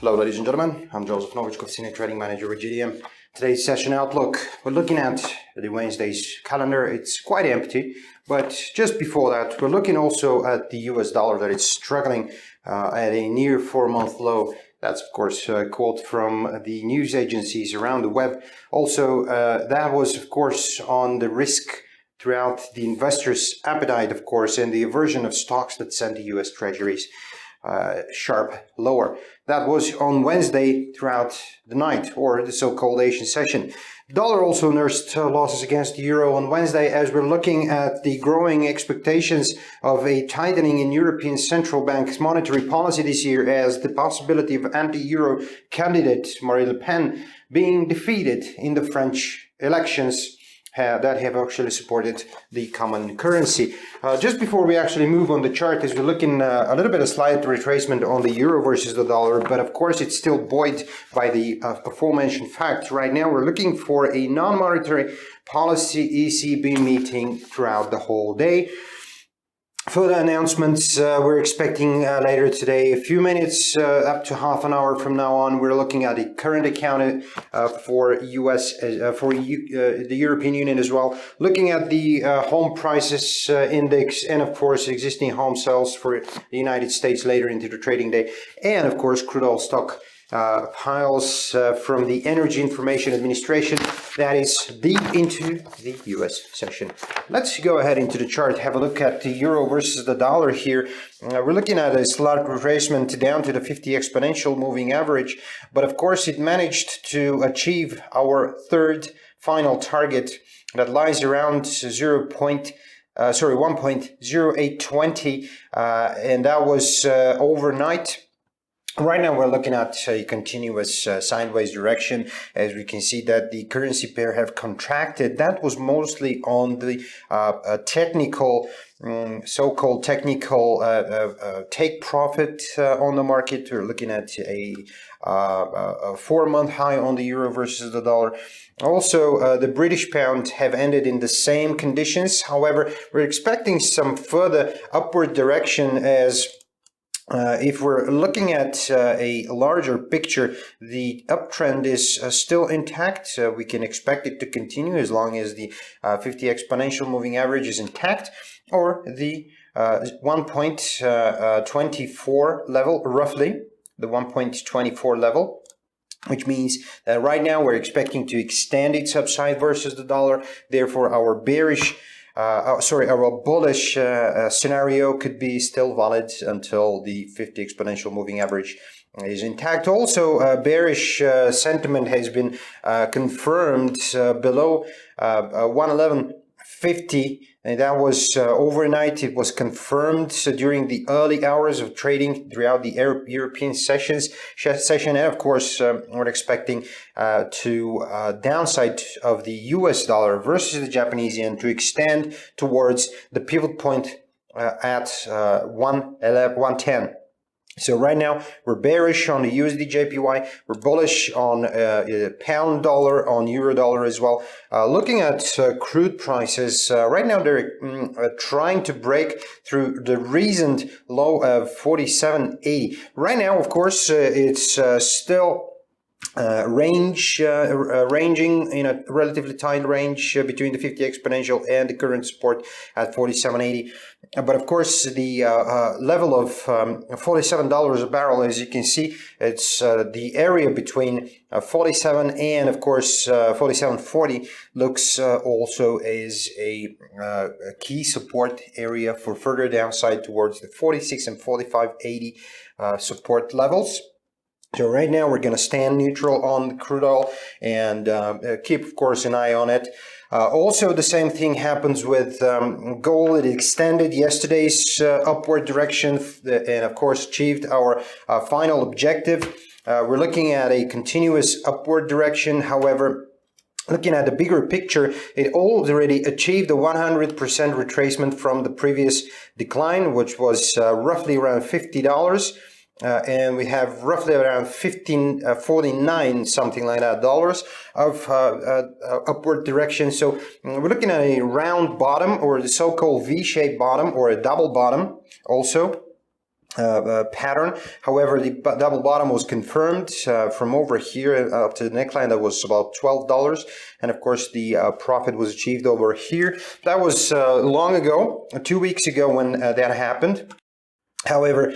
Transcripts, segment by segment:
Hello, ladies and gentlemen. I'm Joseph Novichkov, Senior Trading Manager with GDM. Today's session outlook, we're looking at the Wednesday's calendar. It's quite empty, but just before that, we're looking also at the US dollar that is struggling at a near 4-month low. That's, of course, a quote from the news agencies around the web. Also, that was, of course, on the risk throughout the investors' appetite, of course, and the aversion of stocks that sent the US Treasuries sharp lower. That was on Wednesday throughout the night, or the so-called Asian session. The dollar also nursed losses against the euro on Wednesday as we're looking at the growing expectations of a tightening in European Central Bank's monetary policy this year, as the possibility of anti-euro candidate Marine Le Pen being defeated in the French elections that have actually supported the common currency. Just before we actually move on the chart, as we're looking a little bit of slight retracement on the euro versus the dollar, but of course it's still buoyed by the aforementioned facts. Right now we're looking for a non-monetary policy ECB meeting throughout the whole day. Further announcements we're expecting later today. A few minutes, up to half an hour from now on, we're looking at the current account for the European Union as well. Looking at the home prices index, and of course existing home sales for the United States later into the trading day, and of course crude oil stock piles from the Energy Information Administration. That is deep into the US session. Let's go ahead into the chart, have a look at the euro versus the dollar here. We're looking at a slight retracement down to the 50 exponential moving average, but of course it managed to achieve our third final target that lies around 1.0820, and that was overnight. Right now, we're looking at a continuous sideways direction, as we can see that the currency pair have contracted. That was mostly on the technical, so-called technical take profit on the market. We're looking at a 4-month high on the euro versus the dollar. Also, the British pound have ended in the same conditions. However, we're expecting some further upward direction as if we're looking at a larger picture, the uptrend is still intact. We can expect it to continue as long as the 50 exponential moving average is intact, or the 1.24 level, roughly, the 1.24 level. Which means that right now we're expecting to extend its upside versus the dollar. Therefore, our bearish our bullish scenario could be still valid until the 50 exponential moving average is intact. Also, bearish sentiment has been confirmed below 111.50, and that was overnight. It was confirmed during the early hours of trading throughout the European session. And of course, we're expecting to downside of the US dollar versus the Japanese yen to extend towards the pivot point at 110. So right now, we're bearish on the USD JPY, we're bullish on pound dollar, on euro dollar as well. Looking at crude prices, right now they're trying to break through the recent low of 47.80. Right now, of course, it's still ranging in a relatively tight range between the 50 exponential and the current support at 47.80. But of course, the level of $47 a barrel, as you can see, it's the area between 47 and, of course, 47.40 looks also as a key support area for further downside towards the 46 and 45.80 support levels. So right now we're going to stand neutral on the crude oil and keep, of course, an eye on it. Also, the same thing happens with gold. It extended yesterday's upward direction and, of course, achieved our final objective. We're looking at a continuous upward direction. However, looking at the bigger picture, it already achieved a 100% retracement from the previous decline, which was roughly around $50. And we have roughly around 49 something like that dollars of upward direction. So we're looking at a round bottom, or the so-called V-shaped bottom, or a double bottom also. pattern. However, the double bottom was confirmed from over here up to the neckline. That was about $12, and of course the profit was achieved over here. That was long ago, 2 weeks ago, when that happened. However,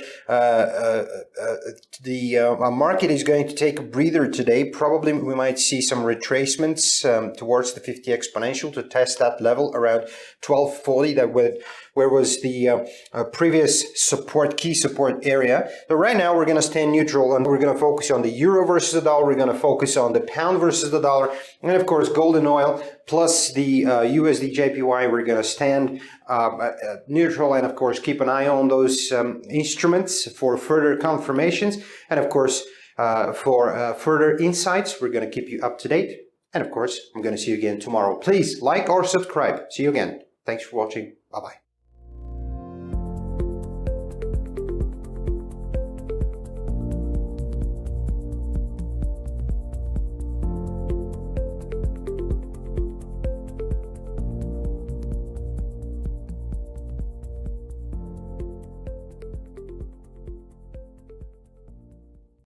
the market is going to take a breather today. Probably we might see some retracements towards the 50 exponential to test that level around 1240. Where was the previous key support area. So right now we're going to stand neutral, and we're going to focus on the euro versus the dollar. We're going to focus on the pound versus the dollar, and of course gold and oil plus the USD JPY. We're going to stand neutral, and of course keep an eye on those instruments for further confirmations, and of course for further insights. We're going to keep you up to date, and of course I'm going to see you again tomorrow. Please like or subscribe. See you again. Thanks for watching. Bye bye.